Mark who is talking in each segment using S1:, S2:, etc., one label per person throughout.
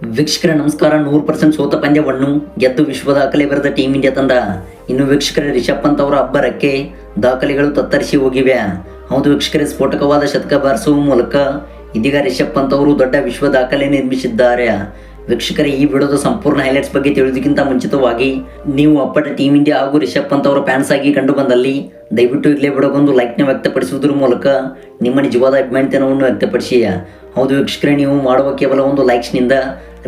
S1: ವೀಕ್ಷಕರೇ ನಮಸ್ಕಾರ. 100% ಸೋತ ಪಂದ್ಯವನ್ನು ಗೆದ್ದು ವಿಶ್ವ ದಾಖಲೆ ಬರೆದ ಟೀಮ್ ಇಂಡಿಯಾ ತಂಡ. ಇನ್ನು ವೀಕ್ಷಕರೇ ರಿಷಬ್ ಪಂತ್ ಅವರ ಅಬ್ಬರಕ್ಕೆ ದಾಖಲೆಗಳು ತತ್ತರಿಸಿ ಹೋಗಿವೆ. ಹೌದು ವೀಕ್ಷಕರೇ, ಸ್ಫೋಟಕವಾದ ಶತಕ ಬಾರಿಸುವ ಮೂಲಕ ಇದೀಗ ರಿಷಬ್ ಪಂತ್ ಅವರು ದೊಡ್ಡ ವಿಶ್ವ ದಾಖಲೆ ನಿರ್ಮಿಸಿದ್ದಾರೆ. ವೀಕ್ಷಕರೇ, ಈ ವಿಡಿಯೋದ ಸಂಪೂರ್ಣ ಹೈಲೈಟ್ಸ್ ಬಗ್ಗೆ ತಿಳಿಯೋದಕ್ಕಿಂತ ಮುಂಚಿತವಾಗಿ ನೀವು ಅಪ್ಪಟ ಟೀಮ್ ಇಂಡಿಯಾ ಹಾಗೂ ರಿಷಬ್ ಪಂತ್ ಅವರ ಫ್ಯಾನ್ಸ್ ಆಗಿ ಕಂಡು ಬಂದಲ್ಲಿ ದಯವಿಟ್ಟು ಇಲ್ಲೇ ವಿಡಿಯೋಗೊಂದು ಲೈಕ್ನ ವ್ಯಕ್ತಪಡಿಸುವುದರ ಮೂಲಕ ನಿಮ್ಮ ನಿಜವಾದ ಅಭಿಮಾನಿತನವನ್ನು ವ್ಯಕ್ತಪಡಿಸಿ. ಹೌದು ವೀಕ್ಷಕರೇ, ನೀವು ಮಾಡುವ ಕೇವಲ ಒಂದು ಲೈಕ್ಸ್ನಿಂದ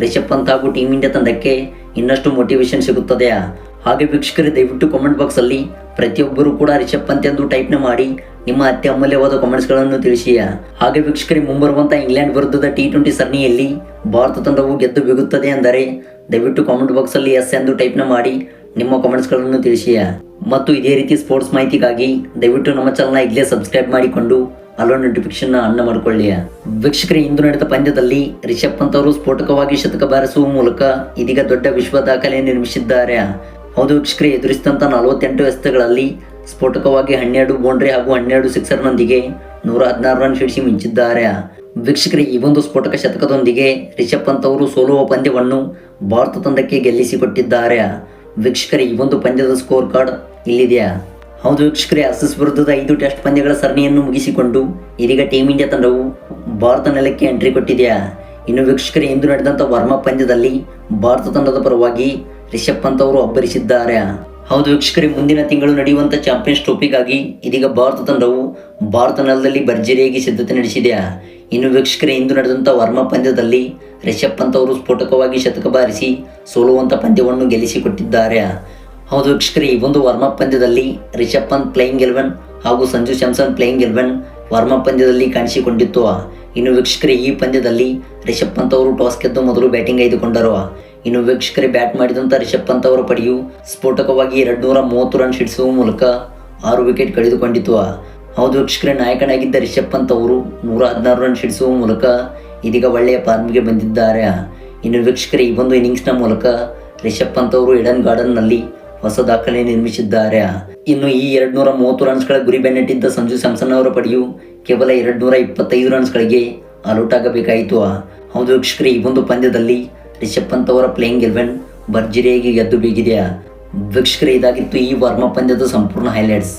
S1: ರಿಷಬ್ ಪಂತ್ ಹಾಗೂ ಟೀಮ್ ಇಂಡಿಯಾ ತಂಡಕ್ಕೆ ಇನ್ನಷ್ಟು ಮೋಟಿವೇಶನ್ ಸಿಗುತ್ತದೆ. ಹಾಗೆ ವೀಕ್ಷಕರೇ, ದಯವಿಟ್ಟು ಕಾಮೆಂಟ್ ಬಾಕ್ಸಲ್ಲಿ ಪ್ರತಿಯೊಬ್ಬರು ಕೂಡ ರಿಷಬ್ ಪಂತ್ ಎಂದು ಟೈಪ್ನ ಮಾಡಿ ನಿಮ್ಮ ಅತಿ ಅಮೂಲ್ಯವಾದ ಕಾಮೆಂಟ್ಸ್ಗಳನ್ನು ತಿಳಿಸಿ. ಹಾಗೆ ವೀಕ್ಷಕರೇ, ಮುಂಬರುವಂಥ ಇಂಗ್ಲೆಂಡ್ ವಿರುದ್ಧದ T20 ಸರಣಿಯಲ್ಲಿ ಭಾರತ ತಂಡವು ಗೆದ್ದು ಬೀಗುತ್ತದೆ ಅಂದರೆ ದಯವಿಟ್ಟು ಕಾಮೆಂಟ್ ಬಾಕ್ಸಲ್ಲಿ ಎಸ್ ಎಂದು ಟೈಪ್ನ ಮಾಡಿ ನಿಮ್ಮ ಕಾಮೆಂಟ್ಸ್ಗಳನ್ನು ತಿಳಿಸಿ. ಮತ್ತು ಇದೇ ರೀತಿ ಸ್ಪೋರ್ಟ್ಸ್ ಮಾಹಿತಿಗಾಗಿ ದಯವಿಟ್ಟು ನಮ್ಮ ಚಾನಲ್ನ ಈಗಲೇ ಸಬ್ಸ್ಕ್ರೈಬ್ ಮಾಡಿಕೊಂಡು ಅಲೋ ನೋಟಿಫಿಕೇಶನ್ ಅನ್ನ ಮಾಡಿಕೊಳ್ಳಿ. ವೀಕ್ಷಕರೇ, ಇಂದು ನಡೆದ ಪಂದ್ಯದಲ್ಲಿ ರಿಷಬ್ ಪಂತ್ ಅವರು ಸ್ಫೋಟಕವಾಗಿ ಶತಕ ಬಾರಿಸುವ ಮೂಲಕ ಇದೀಗ ದೊಡ್ಡ ವಿಶ್ವ ದಾಖಲೆ ನಿರ್ಮಿಸಿದ್ದಾರೆ. ಹೌದು ವೀಕ್ಷಕರೇ, ಎದುರಿಸಿದಂಥ 48 ಎಸೆತಗಳಲ್ಲಿ ಸ್ಫೋಟಕವಾಗಿ 12 ಬೌಂಡ್ರಿ ಹಾಗೂ 12 ಸಿಕ್ಸರ್ನೊಂದಿಗೆ 116 ರನ್ ಸಿಡಿಸಿ ಮಿಂಚಿದ್ದಾರೆ. ವೀಕ್ಷಕರೇ, ಈ ಒಂದು ಸ್ಫೋಟಕ ಶತಕದೊಂದಿಗೆ ರಿಷಬ್ ಪಂತ್ ಅವರು ಸೋಲುವ ಪಂದ್ಯವನ್ನು ಭಾರತ ತಂಡಕ್ಕೆ ಗೆಲ್ಲಿಸಿಕೊಟ್ಟಿದ್ದಾರೆ. ವೀಕ್ಷಕರೇ, ಈ ಒಂದು ಪಂದ್ಯದ ಸ್ಕೋರ್ ಕಾರ್ಡ್ ಇಲ್ಲಿದೆಯಾ? ಹೌದು ವೀಕ್ಷಕರೇ, ಆಸೀಸ್ ವಿರುದ್ಧದ 5 ಟೆಸ್ಟ್ ಪಂದ್ಯಗಳ ಸರಣಿಯನ್ನು ಮುಗಿಸಿಕೊಂಡು ಇದೀಗ ಟೀಮ್ ಇಂಡಿಯಾ ತಂಡವು ಭಾರತ ನೆಲಕ್ಕೆ ಎಂಟ್ರಿ ಕೊಟ್ಟಿದೆಯಾ. ಇನ್ನು ವೀಕ್ಷಕರೇ, ಇಂದು ನಡೆದಂಥ ವಾರ್ಮಪ್ ಪಂದ್ಯದಲ್ಲಿ ಭಾರತ ತಂಡದ ಪರವಾಗಿ ರಿಷಬ್ ಪಂತ್ ಅವರು ಅಬ್ಬರಿಸಿದ್ದಾರೆ. ಹೌದು ವೀಕ್ಷಕರೇ, ಮುಂದಿನ ತಿಂಗಳು ನಡೆಯುವಂಥ ಚಾಂಪಿಯನ್ಸ್ ಟ್ರೋಫಿಗಾಗಿ ಇದೀಗ ಭಾರತ ತಂಡವು ಭಾರತ ನೆಲದಲ್ಲಿ ಭರ್ಜರಿಯಾಗಿ ಸಿದ್ಧತೆ ನಡೆಸಿದೆ. ಇನ್ನು ವೀಕ್ಷಕರೇ, ಇಂದು ನಡೆದಂಥ ವಾರ್ಮಪ್ ಪಂದ್ಯದಲ್ಲಿ ರಿಷಬ್ ಪಂತ್ ಅವರು ಸ್ಫೋಟಕವಾಗಿ ಶತಕ ಬಾರಿಸಿ ಸೋಲುವಂಥ ಪಂದ್ಯವನ್ನು ಗೆಲ್ಲಿಸಿಕೊಟ್ಟಿದ್ದಾರೆ. ಹೌದು ವೀಕ್ಷಕರೇ, ಈ ಒಂದು ವಾರ್ಮಪ್ ಪಂದ್ಯದಲ್ಲಿ ರಿಷಬ್ ಪಂತ್ ಪ್ಲೇಯಿಂಗ್ 11 ಹಾಗೂ ಸಂಜು ಸ್ಯಾಮ್ಸನ್ ಪ್ಲೇಯಿಂಗ್ 11 ವಾರ್ಮಪ್ ಪಂದ್ಯದಲ್ಲಿ ಕಾಣಿಸಿಕೊಂಡಿತ್ತು. ಇನ್ನು ವೀಕ್ಷಕರೇ, ಈ ಪಂದ್ಯದಲ್ಲಿ ರಿಷಬ್ ಪಂತ್ ಅವರು ಟಾಸ್ ಗೆದ್ದು ಮೊದಲು ಬ್ಯಾಟಿಂಗ್ ಆಯ್ದುಕೊಂಡರು. ಇನ್ನು ವೀಕ್ಷಕರೇ, ಬ್ಯಾಟ್ ಮಾಡಿದಂಥ ರಿಷಬ್ ಪಂತ್ ಅವರ ಪಡೆಯು ಸ್ಫೋಟಕವಾಗಿ 230 ರನ್ ಸಿಡಿಸುವ ಮೂಲಕ 6 ವಿಕೆಟ್ ಕಳೆದುಕೊಂಡಿತು. ಹೌದು ವೀಕ್ಷಕರೇ, ನಾಯಕನಾಗಿದ್ದ ರಿಷಬ್ ಪಂತ್ ಅವರು 116 ರನ್ ಸಿಡಿಸುವ ಮೂಲಕ ಇದೀಗ ಒಳ್ಳೆಯ ಫಾರ್ಮ್ಗೆ ಬಂದಿದ್ದಾರೆ. ಇನ್ನು ವೀಕ್ಷಕರೇ, ಈ ಒಂದು ಇನ್ನಿಂಗ್ಸ್ನ ಮೂಲಕ ರಿಷಬ್ ಪಂತ್ ಅವರು ಈಡನ್ ಗಾರ್ಡನ್ನಲ್ಲಿ ಹೊಸ ದಾಖಲೆ ನಿರ್ಮಿಸಿದ್ದಾರೆ. ಇನ್ನು ಈ 230 ರನ್ಸ್ಗಳ ಗುರಿ ಬೆನ್ನಟ್ಟಿದ್ದ ಸಂಜು ಸ್ಯಾಮ್ಸನ್ ಅವರ ಪಡೆಯು ಕೇವಲ 225 ರನ್ಸ್ಗಳಿಗೆ ಆಲ್ಔಟ್ ಆಗಬೇಕಾಯಿತು. ಹೌದು ವೀಕ್ಷಕರೇ, ಈ ಒಂದು ಪಂದ್ಯದಲ್ಲಿ ರಿಷಬ್ ಪಂತ್ ಅವರ ಪ್ಲೇಯಿಂಗ್ 11 ಭರ್ಜರಿಯಾಗಿ ಗೆದ್ದು ಬೀಗಿದೆ. ವೀಕ್ಷಕರೇ, ಇದಾಗಿತ್ತು ಈ ವಾರ್ಮಪ್ ಪಂದ್ಯದ ಸಂಪೂರ್ಣ ಹೈಲೈಟ್ಸ್.